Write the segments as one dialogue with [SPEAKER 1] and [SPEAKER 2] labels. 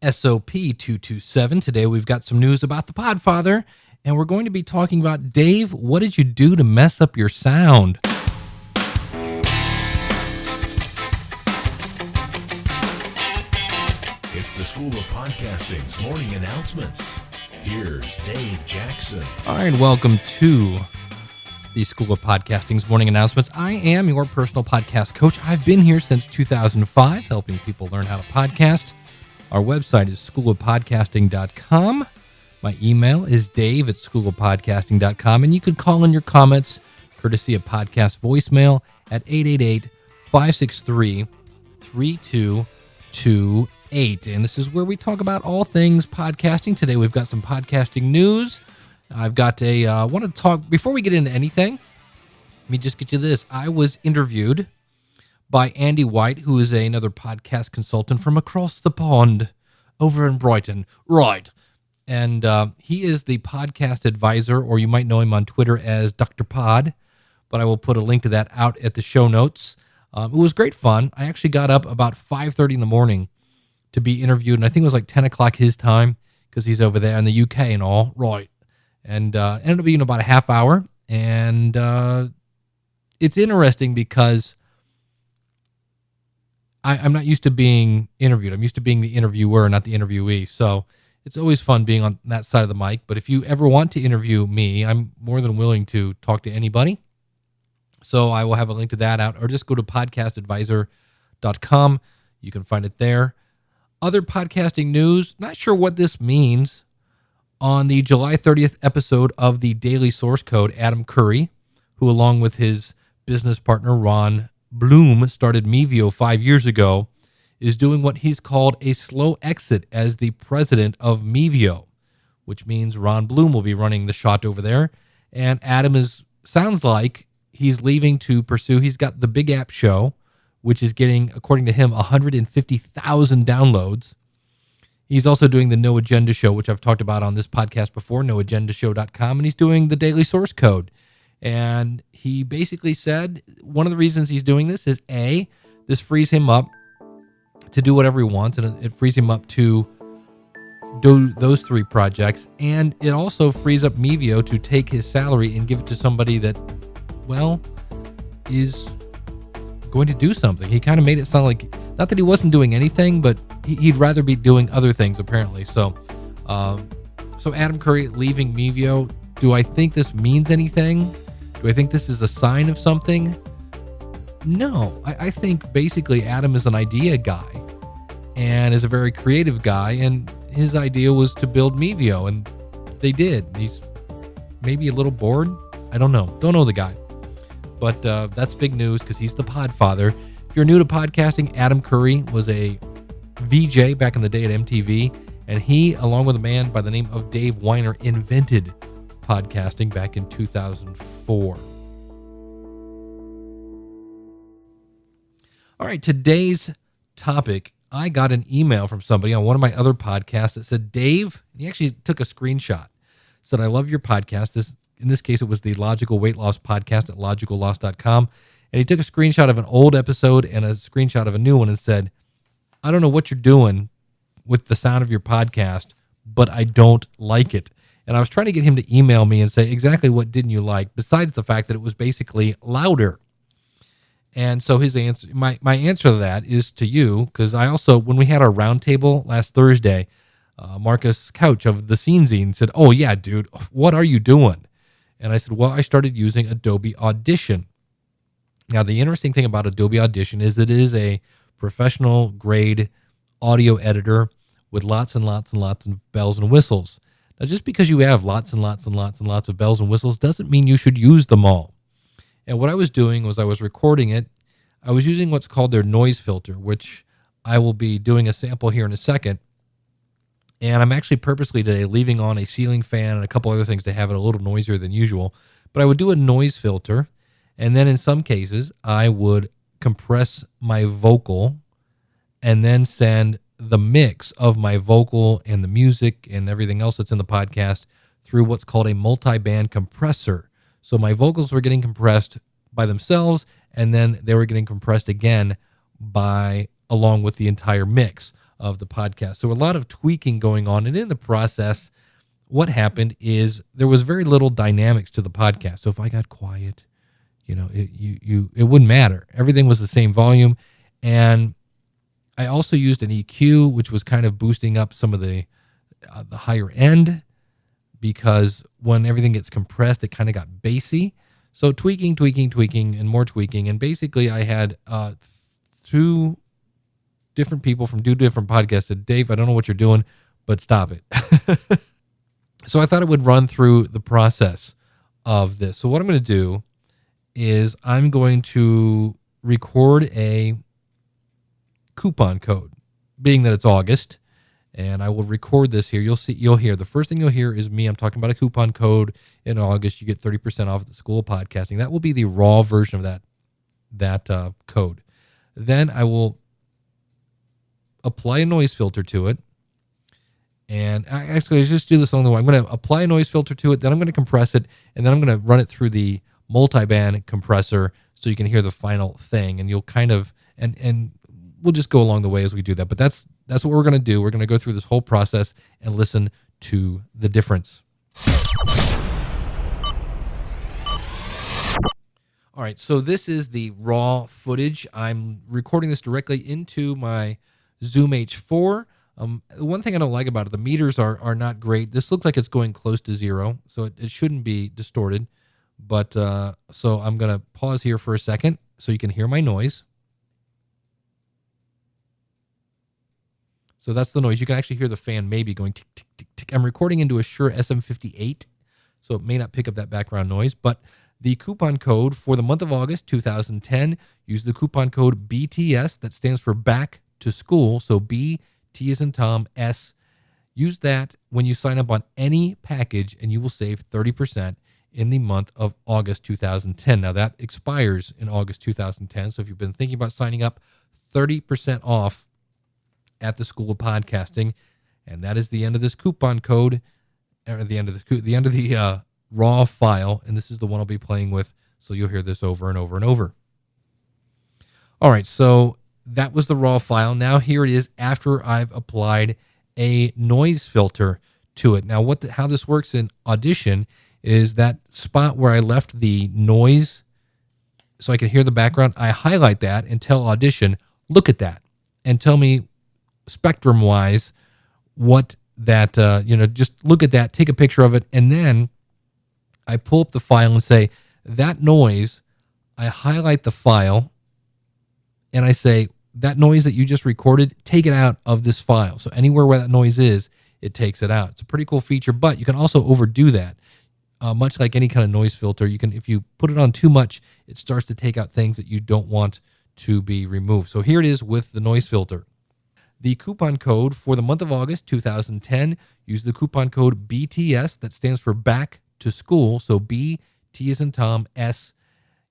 [SPEAKER 1] SOP227. Today we've got some news about the Podfather, and we're going to be talking about, Dave, what did you do to mess up your sound?
[SPEAKER 2] It's the School of Podcasting's morning announcements. Here's Dave Jackson.
[SPEAKER 1] All right, welcome to the School of Podcasting's morning announcements. I am your personal podcast coach. I've been here since 2005, helping people learn how to podcast. Our website is schoolofpodcasting.com. My email is dave@schoolofpodcasting.com, and you could call in your comments, courtesy of podcast voicemail, at 888-563-3228. And this is where we talk about all things podcasting. Today we've got some podcasting news. I've got want to talk, before we get into anything, let me just get you this. I was interviewed by Andy White, who is another podcast consultant from across the pond over in Brighton. Right. And he is the podcast advisor, or you might know him on Twitter as Dr. Pod, but I will put a link to that out at the show notes. It was great fun. I actually got up about 5:30 in the morning to be interviewed, and I think it was like 10 o'clock his time, because he's over there in the UK and all. Right. And ended up being about a half hour, and it's interesting because I'm not used to being interviewed. I'm used to being the interviewer, not the interviewee. So it's always fun being on that side of the mic. But if you ever want to interview me, I'm more than willing to talk to anybody. So I will have a link to that out, or just go to podcastadvisor.com. You can find it there. Other podcasting news, not sure what this means. On the July 30th episode of the Daily Source Code, Adam Curry, who along with his business partner Ron Bloom started Mevio 5 years ago, is doing what he's called a slow exit as the president of Mevio, which means Ron Bloom will be running the shot over there. And Adam sounds like he's leaving to pursue, he's got the Big App Show, which is getting, according to him, 150,000 downloads. He's also doing the No Agenda Show, which I've talked about on this podcast before, noagendashow.com, and he's doing the Daily Source Code. And he basically said one of the reasons he's doing this is, A, this frees him up to do whatever he wants, and it frees him up to do those three projects. And it also frees up Mevio to take his salary and give it to somebody that, well, is going to do something. He kind of made it sound like, not that he wasn't doing anything, but he'd rather be doing other things, apparently. So Adam Curry leaving Mevio, do I think this means anything? Do I think this is a sign of something? No. I think basically Adam is an idea guy and is a very creative guy, and his idea was to build Mevio, and they did. He's maybe a little bored. I don't know. Don't know the guy. But that's big news because he's the Podfather. If you're new to podcasting, Adam Curry was a VJ back in the day at MTV, and he, along with a man by the name of Dave Weiner, invented podcasting back in 2004. All right, today's topic, I got an email from somebody on one of my other podcasts that said, Dave, and he actually took a screenshot, said, I love your podcast. In this case, it was the Logical Weight Loss Podcast at logicalloss.com. And he took a screenshot of an old episode and a screenshot of a new one and said, I don't know what you're doing with the sound of your podcast, but I don't like it. And I was trying to get him to email me and say, exactly what didn't you like, besides the fact that it was basically louder. And so his answer, my answer to that is to you, because I also, when we had our roundtable last Thursday, Marcus Couch of the Scene Zine said, oh yeah, dude, what are you doing? And I said, well, I started using Adobe Audition. Now, the interesting thing about Adobe Audition is it is a professional grade audio editor with lots and lots and lots of bells and whistles. Now, just because you have lots and lots and lots and lots of bells and whistles doesn't mean you should use them all. And what I was doing was I was recording it. I was using what's called their noise filter, which I will be doing a sample here in a second. And I'm actually purposely today leaving on a ceiling fan and a couple other things to have it a little noisier than usual. But I would do a noise filter, and then in some cases, I would compress my vocal and then send the mix of my vocal and the music and everything else that's in the podcast through what's called a multi-band compressor. So my vocals were getting compressed by themselves, and then they were getting compressed again along with the entire mix. of the podcast. So a lot of tweaking going on. And in the process, what happened is there was very little dynamics to the podcast. So if I got quiet, it wouldn't matter. Everything was the same volume. And I also used an EQ, which was kind of boosting up some of the higher end, because when everything gets compressed, it kind of got bassy. So tweaking, and more tweaking. And basically I had two different people from two different podcasts said, Dave, I don't know what you're doing, but stop it. So I thought it would run through the process of this. So what I'm going to do is I'm going to record a coupon code, being that it's August, and I will record this here. You'll hear the first thing you'll hear is me. I'm talking about a coupon code in August. You get 30% off at the School of Podcasting. That will be the raw version of that code. Then I will apply a noise filter to it. And actually, let's just do this along the way. I'm going to apply a noise filter to it. Then I'm going to compress it, and then I'm going to run it through the multiband compressor so you can hear the final thing. And you'll kind of and we'll just go along the way as we do that. But that's what we're going to do. We're going to go through this whole process and listen to the difference. All right, so this is the raw footage. I'm recording this directly into my Zoom H4. The one thing I don't like about it, the meters are not great. This looks like it's going close to zero, so it shouldn't be distorted. But so I'm going to pause here for a second so you can hear my noise. So that's the noise. You can actually hear the fan maybe going tick, tick, tick, tick. I'm recording into a Shure SM58, so it may not pick up that background noise. But the coupon code for the month of August 2010, use the coupon code BTS. That stands for Back to School. So B, T as in Tom, S. Use that when you sign up on any package, and you will save 30% in the month of August 2010. Now, that expires in August 2010. So if you've been thinking about signing up, 30% off at the School of Podcasting. And that is the end of this coupon code, or the end of the raw file. And this is the one I'll be playing with. So you'll hear this over and over and over. All right. So that was the raw file. Now here it is after I've applied a noise filter to it. Now how this works in Audition is that spot where I left the noise so I can hear the background. I highlight that and tell Audition, look at that and tell me spectrum wise what that, just look at that, take a picture of it. And then I pull up the file and say that noise, I highlight the file and I say, that noise that you just recorded, take it out of this file. So anywhere where that noise is, it takes it out. It's a pretty cool feature, but you can also overdo that. Much like any kind of noise filter, if you put it on too much, it starts to take out things that you don't want to be removed. So here it is with the noise filter. The coupon code for the month of August 2010, use the coupon code BTS. That stands for Back to School. So B, T as in Tom, S.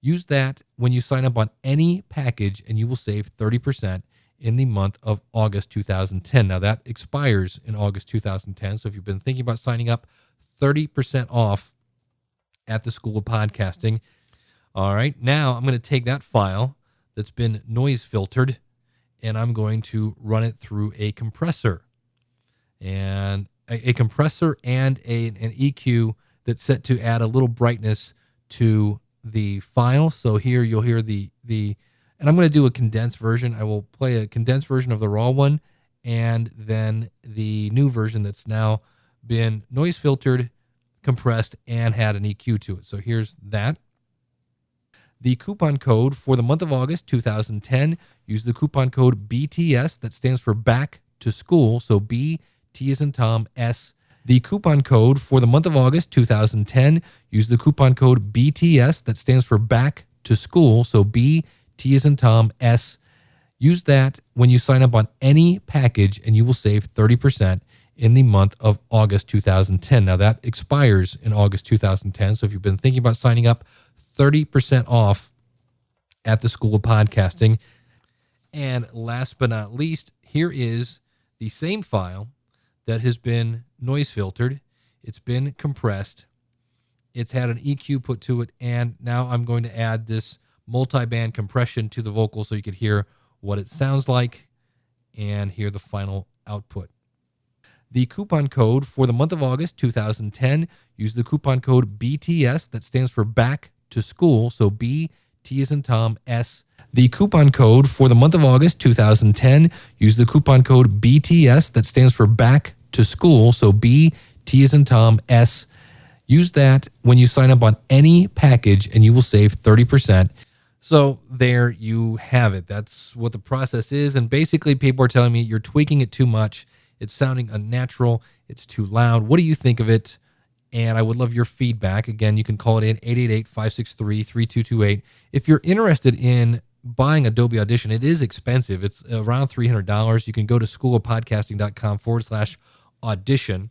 [SPEAKER 1] Use that when you sign up on any package, and you will save 30% in the month of August 2010. Now, that expires in August 2010. So if you've been thinking about signing up, 30% off at the School of Podcasting. All right, now I'm going to take that file that's been noise filtered, and I'm going to run it through a compressor. And a compressor and an EQ that's set to add a little brightness to the file. So here you'll hear the and I'm going to do a condensed version. I will play a condensed version of the raw one, and then the new version that's now been noise filtered, compressed, and had an EQ to it. So here's that. The coupon code for the month of August 2010, use the coupon code BTS. That stands for Back to School. So B, T as in Tom, S. The coupon code for the month of August 2010, use the coupon code BTS. That stands for Back to School. So B, T as in Tom, S. Use that when you sign up on any package, and you will save 30% in the month of August 2010. Now, that expires in August 2010. So if you've been thinking about signing up, 30% off at the School of Podcasting. And last but not least, here is the same file that has been noise filtered. It's been compressed. It's had an EQ put to it. And now I'm going to add this multi-band compression to the vocal so you could hear what it sounds like. and hear the final output. The coupon code for the month of August 2010, use the coupon code BTS. That stands for Back to School. So B, T as in Tom, S. The coupon code for the month of August 2010, use the coupon code BTS. That stands for Back to School. So B, T as in Tom, S. Use that when you sign up on any package and you will save 30%. So there you have it. That's what the process is. And basically people are telling me you're tweaking it too much. It's sounding unnatural. It's too loud. What do you think of it? And I would love your feedback. Again, you can call it in 888-563-3228. If you're interested in buying Adobe Audition, it is expensive. It's around $300. You can go to schoolofpodcasting.com/audition.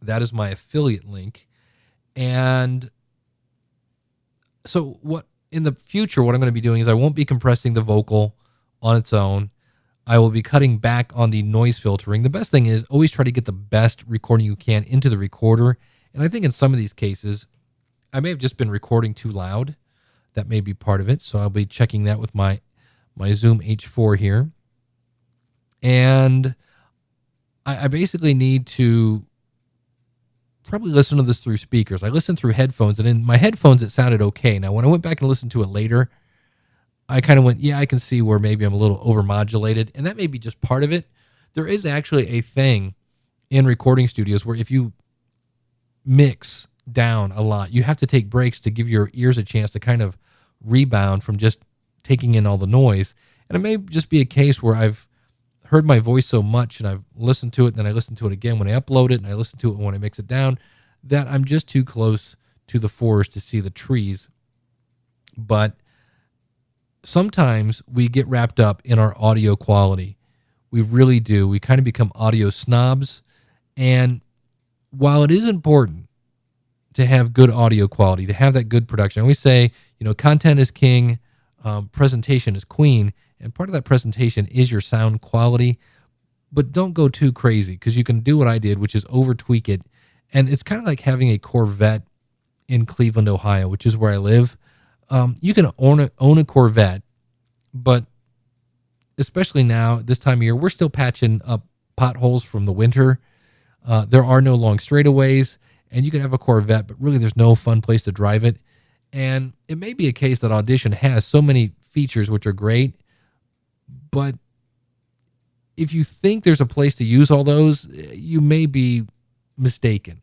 [SPEAKER 1] That is my affiliate link. And so what in the future, what I'm going to be doing is I won't be compressing the vocal on its own. I will be cutting back on the noise filtering. The best thing is always try to get the best recording you can into the recorder. And I think in some of these cases, I may have just been recording too loud. That may be part of it. So I'll be checking that with my Zoom H4 here. And I basically need to probably listen to this through speakers. I listened through headphones, and in my headphones, it sounded okay. Now, when I went back and listened to it later, I kind of went, yeah, I can see where maybe I'm a little overmodulated, and that may be just part of it. There is actually a thing in recording studios where if you mix down a lot, you have to take breaks to give your ears a chance to kind of rebound from just taking in all the noise. And it may just be a case where I've heard my voice so much and I've listened to it, and then I listen to it again when I upload it, and I listen to it when I mix it down, that I'm just too close to the forest to see the trees. But sometimes we get wrapped up in our audio quality. We really do. We kind of become audio snobs. And while it is important to have good audio quality, to have that good production, we say, content is king, presentation is queen. And part of that presentation is your sound quality. But don't go too crazy, because you can do what I did, which is over tweak it. And it's kind of like having a Corvette in Cleveland, Ohio, which is where I live. You can own a Corvette, but especially now, this time of year, we're still patching up potholes from the winter. There are no long straightaways, and you can have a Corvette, but really there's no fun place to drive it. And it may be a case that Audition has so many features which are great, but if you think there's a place to use all those, you may be mistaken.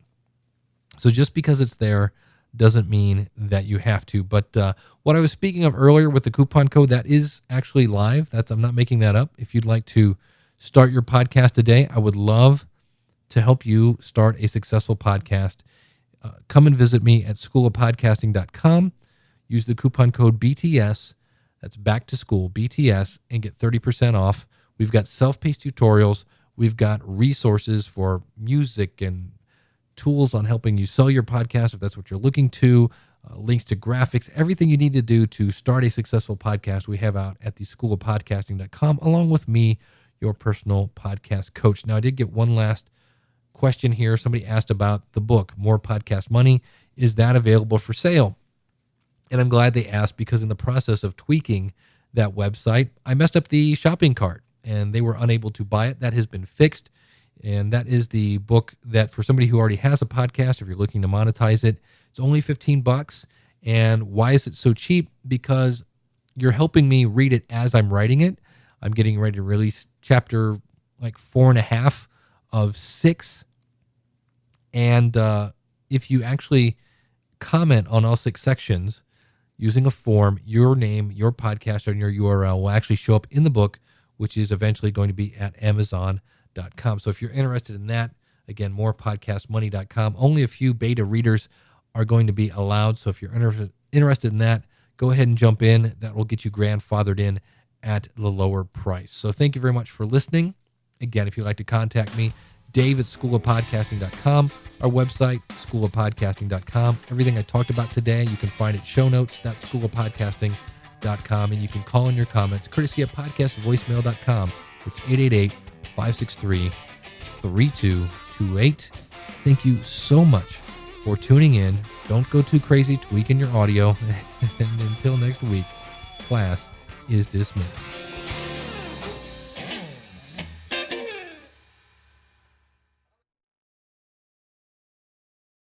[SPEAKER 1] So just because it's there doesn't mean that you have to. But what I was speaking of earlier with the coupon code, that is actually live. I'm not making that up. If you'd like to start your podcast today, I would love to help you start a successful podcast. Come and visit me at schoolofpodcasting.com. Use the coupon code BTS. That's Back to School, BTS, and get 30% off. We've got self-paced tutorials. We've got resources for music and tools on helping you sell your podcast if that's what you're looking to, links to graphics, everything you need to do to start a successful podcast we have out at the schoolofpodcasting.com, along with me, your personal podcast coach. Now, I did get one last question here. Somebody asked about the book, More Podcast Money. Is that available for sale? And I'm glad they asked, because in the process of tweaking that website, I messed up the shopping cart and they were unable to buy it. That has been fixed. And that is the book that for somebody who already has a podcast, if you're looking to monetize it, it's only $15. And why is it so cheap? Because you're helping me read it as I'm writing it. I'm getting ready to release chapter 4.5 of 6. And if you actually comment on all 6 sections using a form, your name, your podcast, and your URL will actually show up in the book, which is eventually going to be at Amazon.com. So if you're interested in that, again, morepodcastmoney.com. Only a few beta readers are going to be allowed. So if you're interested in that, go ahead and jump in. That will get you grandfathered in at the lower price. So thank you very much for listening. Again, if you'd like to contact me, Dave at schoolofpodcasting.com. Our website, schoolofpodcasting.com. Everything I talked about today, you can find at show notes, that's schoolofpodcasting.com. And you can call in your comments, courtesy of podcastvoicemail.com. It's 888-563-3228. Thank you so much for tuning in. Don't go too crazy tweaking your audio. And until next week, class is dismissed.